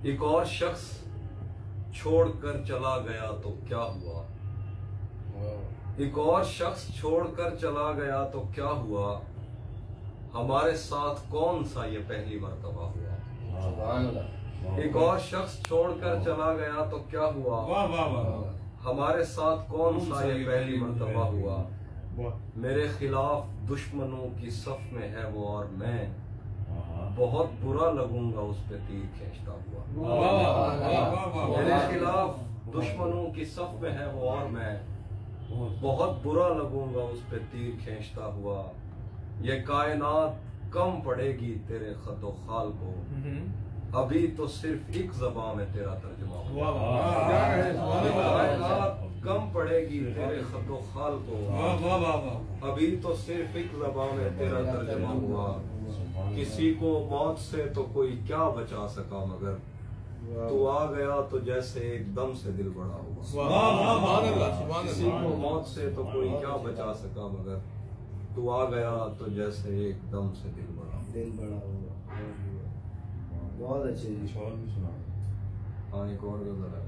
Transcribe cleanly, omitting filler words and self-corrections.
एक और शख्स छोड़कर चला गया तो क्या हुआ। एक और शख्स छोड़कर चला गया तो क्या हुआ। हमारे साथ कौन सा ये पहली मर्तबा हुआ। एक और शख्स छोड़कर चला गया तो क्या हुआ। हमारे साथ कौन सा ये पहली मर्तबा हुआ। मेरे खिलाफ दुश्मनों की सफ में है वो और मैं बहुत बुरा लगूंगा उस पे तीर खींचता हुआ। मेरे खिलाफ दुश्मनों की सफ में है वो और मैं बहुत बुरा लगूंगा उस पे तीर खींचता हुआ। ये कायनात कम पड़ेगी तेरे खतो खाल को, अभी तो सिर्फ एक ज़बान में तेरा तर्जुमा हुआ। कायनात कम पड़ेगी तेरे खतो खाल को, अभी तो सिर्फ एक ज़बान में तेरा तर्जुमा हुआ। किसी को मौत से तो कोई क्या बचा सका मगर तू आ गया तो जैसे एकदम से दिल बड़ा हुआ। किसी को मौत से तो कोई क्या बचा सका मगर तू आ गया तो जैसे एकदम से दिल बड़ा हुआ। बहुत अच्छे जी। हाँ एक और गजल है।